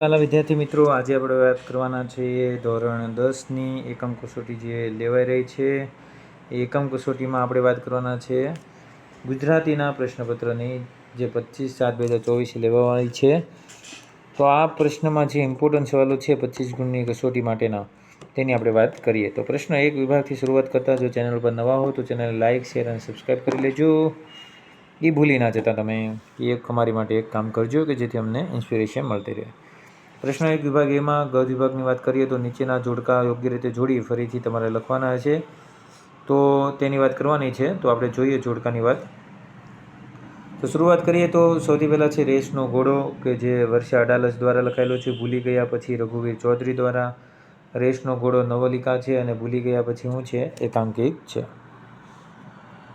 હાલો વિદ્યાર્થી મિત્રો, આજે આપણે વાત કરવાના છીએ ધોરણ 10ની એકમ કસોટી જે લેવાઈ રહી છે. એ એકમ કસોટીમાં આપણે વાત કરવાના છે ગુજરાતીના પ્રશ્નપત્રની જે 25/7/2024 લેવાવાળી છે. તો આ પ્રશ્નમાં જે ઇમ્પોર્ટન્ટ સવાલો છે 25 ગુણની કસોટી માટેના, તેની આપણે વાત કરીએ. તો પ્રશ્ન 1 વિભાગથી શરૂઆત કરતાં જો ચેનલ પર નવા હો તો ચેનલને લાઇક, શેર અને સબસ્ક્રાઈબ કરી લેજો. એ ભૂલી ના જતા તમે. એક અમારી માટે એક કામ કરજો કે જેથી અમને ઇન્સ્પિરેશન મળતી રહે. પ્રશ્ન 1 વિભાગ એમાં ગ વિભાગની વાત કરીએ તો નીચેના જોડકા યોગ્ય રીતે જોડી ફરીથી તમારે લખવાના છે. તો તેની વાત કરવાની છે. તો આપણે જોઈએ જોડકાની વાત. તો શરૂઆત કરીએ તો સૌથી પહેલાં છે રેસનો ઘોડો, કે જે વર્ષા અડાલજ દ્વારા લખાયેલો છે. ભૂલી ગયા પછી રઘુવીર ચૌધરી દ્વારા. રેસનો ઘોડો નવલિકા છે અને ભૂલી ગયા પછી શું છે? એકાંકિક છે.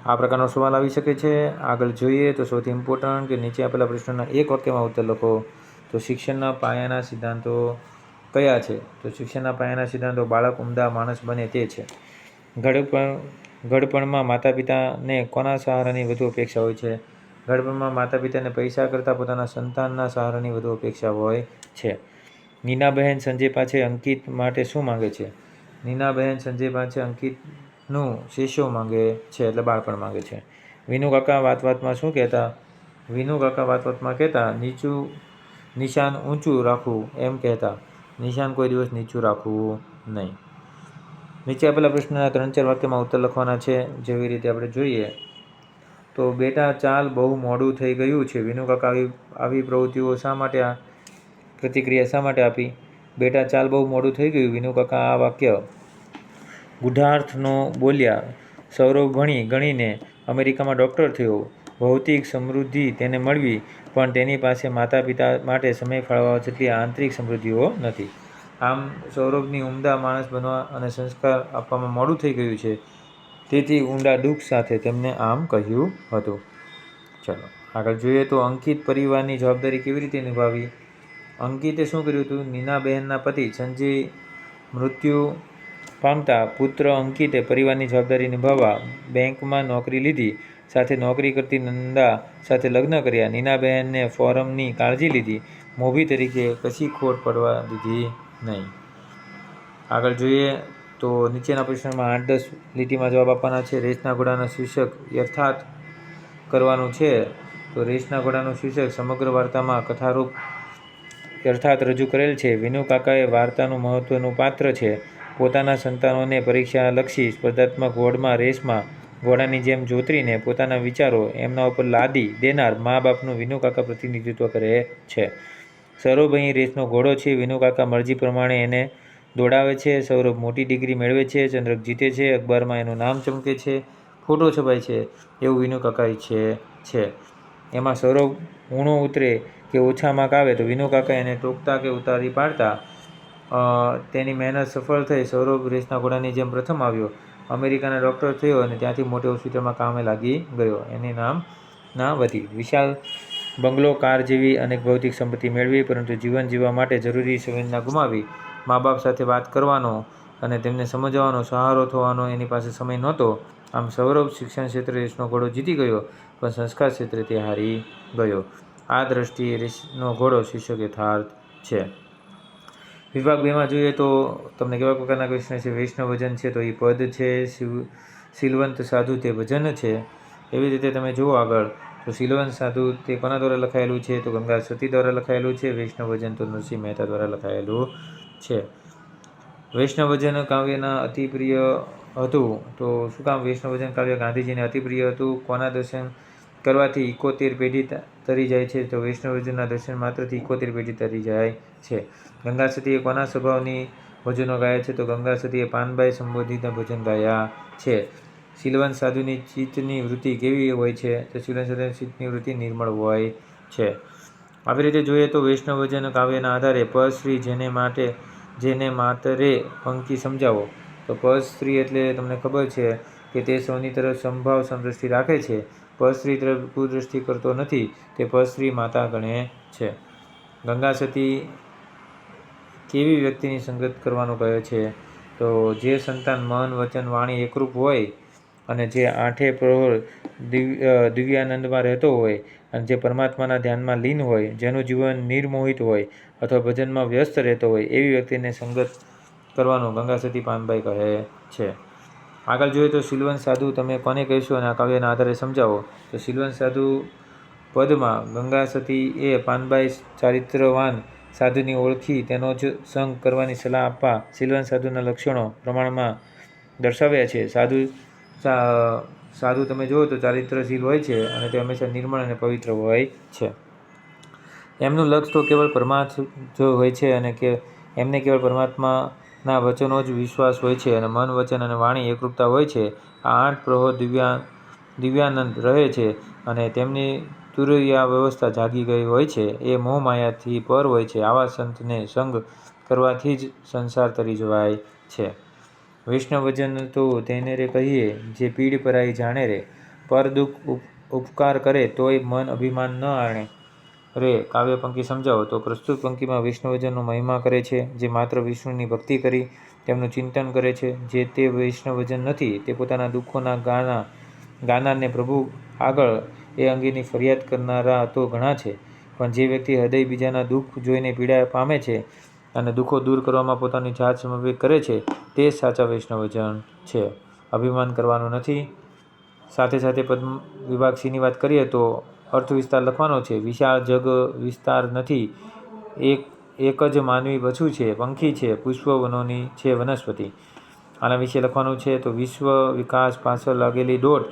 આ પ્રકારનો સવાલ આવી શકે છે. આગળ જોઈએ તો સૌથી ઇમ્પોર્ટન્ટ કે નીચે આપેલા પ્રશ્નના એક વાક્યમાં ઉત્તર લખો. તો શિક્ષણના પાયાના સિદ્ધાંતો કયા છે? તો શિક્ષણના પાયાના સિદ્ધાંતો બાળક ઉમદા માણસ બને તે છે. ઘડપણમાં માતા પિતાને કોના સહારાની વધુ અપેક્ષા હોય છે? ઘડપણમાં માતા પિતાને પૈસા કરતાં પોતાના સંતાનના સહારાની વધુ અપેક્ષા હોય છે. નીનાબહેન સંજય પાસે અંકિત માટે શું માંગે છે? નીનાબહેન સંજય પાસે અંકિતનું શિષ્યો માંગે છે, એટલે બાળપણ માંગે છે. વિનુકાકા વાતમાં શું કહેતા? વિનુકાકા વાતમાં કહેતા નિશાન ઊંચું રાખવું એમ કહેતા. નિશાન કોઈ દિવસ નીચું રાખવું નહીં. નીચે આપેલા પ્રશ્નના 3-4 વાક્યમાં ઉત્તર લખવાના છે. જેવી રીતે આપણે જોઈએ તો બેટા ચાલ બહુ મોડું થઈ ગયું છે. વિનુકાકા આવી પ્રતિક્રિયા શા માટે આપી? બેટા ચાલ બહુ મોડું થઈ ગયું. વિનુકાકા આ વાક્ય ગૂઢાર્થનો બોલ્યા. સૌરભ ભણી ગણીને અમેરિકામાં ડૉક્ટર થયો. ભૌતિક સમૃદ્ધિ તેને મળવી, પણ તેની પાસે માતા પિતા માટે સમય ફાળવવા જેટલી આંતરિક સમૃદ્ધિઓ નથી. આમ સૌરભની ઉમદા માણસ બનવા અને સંસ્કાર આપવામાં મોડું થઈ ગયું છે. તેથી ઊંડા દુઃખ સાથે તેમને આમ કહ્યું હતું. ચાલો આગળ જોઈએ તો અંકિત પરિવારની જવાબદારી કેવી રીતે નિભાવી? અંકિતે શું કર્યું હતું? નીનાબહેનના પતિ સંજય મૃત્યુ પામતા પુત્ર અંકિતે પરિવારની જવાબદારી નિભાવવા બેંકમાં નોકરી લીધી. સાથે નોકરી કરતી નંદા સાથે લગ્ન કર્યા. નીનાબહેનને ફોરમની કાળજી લીધી. મોભી તરીકે કશી ખોટ પડવા દીધી નહીં. આગળ જોઈએ તો નીચેના પ્રશ્નમાં 8-10 લીટીમાં જવાબ આપવાના છે. રેસના ઘોડાનું શીર્ષક યથાર્થ કરવાનું છે. તો રેસના ઘોડાનું શીર્ષક સમગ્ર વાર્તામાં કથારૂપ યથાર્થ રજૂ કરેલ છે. વિનુકાકાએ વાર્તાનું મહત્વનું પાત્ર છે. પોતાના સંતાનોને પરીક્ષાલક્ષી સ્પર્ધાત્મક રેસમાં ઘોડાની જેમ જોતરીને પોતાના વિચારો એમના ઉપર લાદી દેનાર મા બાપનું વિનુકાકા પ્રતિનિધિત્વ કરે છે. સૌરભ અહીં રેસનો ઘોડો છે. વિનુકાકા મરજી પ્રમાણે એને દોડાવે છે. સૌરભ મોટી ડિગ્રી મેળવે છે, ચંદ્રક જીતે છે, અખબારમાં એનું નામ ચમકે છે, ફોટો છપાય છે, એવું વિનુકાકા ઈચ્છે છે. એમાં સૌરભ ઊણો ઉતરે કે ઓછા માર્ક આવે તો વિનુકાકા એને ટોકતા કે ઉતારી પાડતા. તેની મહેનત સફળ થઈ. સૌરભ રેસના ઘોડાની જેમ પ્રથમ આવ્યો, અમેરિકાના ડૉક્ટર થયો અને ત્યાંથી મોટી હોસ્પિટલમાં કામે લાગી ગયો. એની નામના વધી. વિશાળ બંગલો, કાર જેવી અનેક ભૌતિક સંપત્તિ મેળવી, પરંતુ જીવન જીવવા માટે જરૂરી સંવેદના ગુમાવી. મા બાપ સાથે વાત કરવાનો અને તેમને સમજાવવાનો, સહારો થવાનો એની પાસે સમય નહોતો. આમ સૌરભ શિક્ષણ ક્ષેત્રે રેસનો ઘોડો જીતી ગયો, પણ સંસ્કાર ક્ષેત્રે તે હારી ગયો. આ દ્રષ્ટિએ રેસનો ઘોડો શીર્ષક યથાર્થ છે. વિભાગ 2માં જોઈએ તો તમને કેવા પ્રકારના ક્વેશ્ચન છે? વૈષ્ણવજન છે તો એ પદ છે. શીલવંત સાધુ તે ભજન છે. એવી રીતે તમે જુઓ આગળ તો શીલવંત સાધુ તે કોના દ્વારા લખાયેલું છે? તો ગંગા સતી દ્વારા લખાયેલું છે. વૈષ્ણવજન તો નરસિંહ મહેતા દ્વારા લખાયેલું છે. વૈષ્ણવજન કાવ્યના અતિ પ્રિય હતું. તો શું કામ વૈષ્ણવજન કાવ્ય ગાંધીજીને અતિ પ્રિય હતું? કોના દર્શન કરવાથી 71 પેઢી તરી જાય છે? તો વૈષ્ણવજનના દર્શન માત્રથી 71 પેઢી તરી જાય છે. ગંગા સતીએ કોના સ્વભાવની ભજનો ગાયા છે? તો ગંગા સતીએ પાનબાઈ સંબોધિતના ભજન ગાયા છે. શીલવંત સાધુની ચિત્તની વૃત્તિ કેવી હોય છે? તો શીલવંત સાધુની ચિત્તની વૃત્તિ નિર્મળ હોય છે. આવી રીતે જોઈએ તો વૈષ્ણવજન કાવ્યના આધારે પદશ્રી જેને માતરે પંક્તિ સમજાવો. તો પદશ્રી એટલે તમને ખબર છે કે તે સૌની તરફ સમભાવ સમદ્રષ્ટિ રાખે છે. પદશ્રી તરફ કુદ્રષ્ટિ કરતો નથી, તે પદશ્રી માતા ગણે છે. ગંગા સતી કેવી વ્યક્તિની સંગત કરવાનું કહે છે? તો જે સંતાન મન, વચન, વાણી એકરૂપ હોય અને જે આઠે પ્રહર દિવ્યાનંદમાં રહેતો હોય અને જે પરમાત્માના ધ્યાનમાં લીન હોય, જેનું જીવન નિર્મોહિત હોય અથવા ભજનમાં વ્યસ્ત રહેતો હોય એવી વ્યક્તિને સંગત કરવાનું ગંગા સતી પાનબાઈ કહે છે. આગળ જોઈએ તો શીલવંત સાધુ તમે કોને કહેશો અને આ કાવ્યના આધારે સમજાવો. તો શીલવંત સાધુ પદમાં ગંગા સતી એ પાનબાઈ ચારિત્રવાન સાધુની ઓળખી તેનો જ સંગ કરવાની સલાહ આપવા શીલવંત સાધુના લક્ષણો પ્રમાણમાં દર્શાવ્યા છે. સાધુ તમે જુઓ તો ચારિત્રશીલ હોય છે અને તે હંમેશા નિર્મળ અને પવિત્ર હોય છે. એમનું લક્ષ્ય તો કેવળ પરમાર્થ જ હોય છે અને એમને કેવળ પરમાત્માના વચનો જ વિશ્વાસ હોય છે અને મન, વચન અને વાણી એકરૂપતા હોય છે. આ 8 પ્રહો દિવ્યાનંદ રહે છે અને તેમની તુરીયા વ્યવસ્થા જાગી ગઈ હોય છે. એ મોહમાયાથી પર હોય છે. આવા સંતને સંગ કરવાથી જ સંસાર તરી જવાય છે. વૈષ્ણવજન તો તેને રે કહીએ જે પીડ પરાઈ જાણે રે. પર દુઃખ ઉપકાર કરે તોય મન અભિમાન ન આણે રે. કાવ્ય પંક્તિ સમજાવો. તો પ્રસ્તુત પંક્તિમાં વૈષ્ણવજનનો મહિમા કરે છે. જે માત્ર વિષ્ણુની ભક્તિ કરી તેમનું ચિંતન કરે છે. જે તે વૈષ્ણવજન નથી તે પોતાના દુઃખોના ગાનારને પ્રભુ આગળ એ અંગેની ફરિયાદ કરનારા તો ઘણા છે, પણ જે વ્યક્તિ હૃદય બીજાના દુઃખ જોઈને પીડા પામે છે અને દુઃખો દૂર કરવામાં પોતાની જાત સમર્પિત કરે છે તે જ સાચા વૈષ્ણવજન છે. અભિમાન કરવાનું નથી. સાથે સાથે પદ વિભાગ સીની વાત કરીએ તો અર્થ વિસ્તાર લખવાનો છે. વિશાળ જગ વિસ્તાર નથી, એક જ માનવી બછું છે, પંખી છે, પુષ્પ વનોની છે વનસ્પતિ. આના વિશે લખવાનું છે. તો વિશ્વ વિકાસ પાછળ લાગેલી દોટ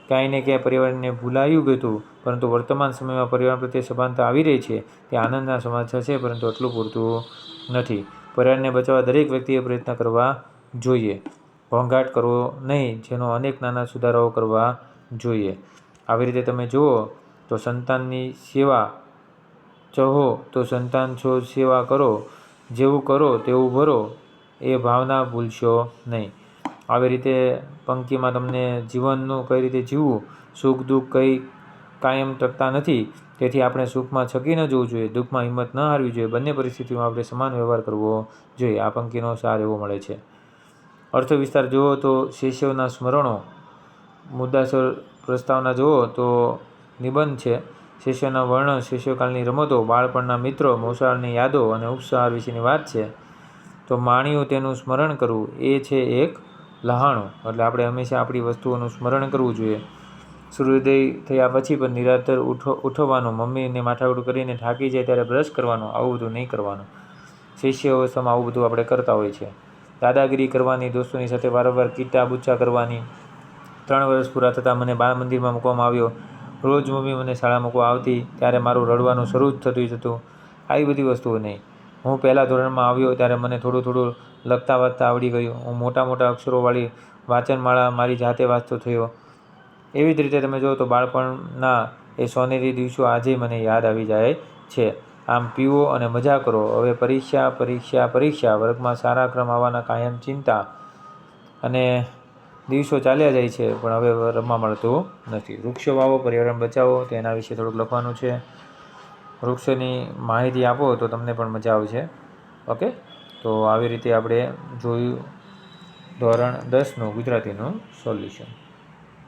ક્યાંય ને ક્યાંય પર્યાવરણને ભૂલાયું ગયું, પરંતુ વર્તમાન સમયમાં પર્યાવરણ પ્રત્યે સભાનતા આવી રહી છે તે આનંદના સમાચાર છે, પરંતુ એટલું પૂરતું નથી. પર્યાવરણને બચાવવા દરેક વ્યક્તિએ પ્રયત્ન કરવા જોઈએ, ઘોંઘાટ કરવો નહીં, જેનો અનેક નાના સુધારાઓ કરવા જોઈએ. આવી રીતે તમે જુઓ તો સંતાનની સેવા ચહો તો સંતાન છો સેવા કરો, જેવું કરો તેવું ભરો, એ ભાવના ભૂલશો નહીં. આવી રીતે પંક્તિમાં તમને જીવનનું કઈ રીતે જીવવું, સુખ દુઃખ કંઈ કાયમ ટકતા નથી, તેથી આપણે સુખમાં છકી ન જવું જોઈએ, દુઃખમાં હિંમત ન હારવી જોઈએ, બંને પરિસ્થિતિમાં આપણે સમાન વ્યવહાર કરવો જોઈએ. આ પંક્તિનો સાર એવો મળે છે. અર્થ વિસ્તાર જુઓ તો શિષ્યોના સ્મરણો, મુદ્દાસર પ્રસ્તાવના જુઓ તો નિબંધ છે. શિષ્યોના વર્ણન, શિષ્યકાળની રમતો, બાળપણના મિત્રો, મોસાળની યાદો અને ઉપસંહાર વિશેની વાત છે. તો માણ્યું તેનું સ્મરણ કરવું એ છે એક લહાણું, એટલે આપણે હંમેશા આપણી વસ્તુઓનું સ્મરણ કરવું જોઈએ. સૂર્યોદય થયા પછી પણ નિરાંતર ઉઠવાનું, મમ્મીને માથાકૂટ કરીને થાકી જાય ત્યારે બ્રશ કરવાનું, આવું બધું નહીં કરવાનું. શિષ્ય અવસ્થામાં આવું બધું આપણે કરતા હોય છે. દાદાગીરી કરવાની, દોસ્તોની સાથે વારંવાર કીટા બુચ્ચા કરવાની. 3 વર્ષ પૂરા થતાં મને બાળ મંદિરમાં મૂકવામાં આવ્યો. રોજ મમ્મી મને શાળા મૂકવા આવતી ત્યારે મારું રડવાનું શરૂ જ થતું જતું. આવી બધી વસ્તુઓ નહીં. હું પહેલાં ધોરણમાં આવ્યો ત્યારે મને થોડું થોડું લખતા વાંચતા આવડી ગયું. હું મોટા મોટા અક્ષરોવાળી વાંચનમાળા મારી જાતે વાંચતો થયો. એવી જ રીતે તમે જુઓ તો બાળપણના એ સોનેરી દિવસો આજે મને યાદ આવી જાય છે. આમ પીવો અને મજા કરો. હવે પરીક્ષા પરીક્ષા પરીક્ષા, વર્ગમાં સારા ક્રમ આવવાના કાયમ ચિંતા, અને દિવસો ચાલ્યા જાય છે પણ હવે રમવા મળતું નથી. વૃક્ષો વાવો, પર્યાવરણ બચાવો, તો એના વિશે થોડુંક લખવાનું છે. વૃક્ષોની માહિતી આપો તો તમને પણ મજા આવશે. ઓકે, તો આવી રીતે આપણે જોયું ધોરણ 10નું ગુજરાતીનું સોલ્યુશન.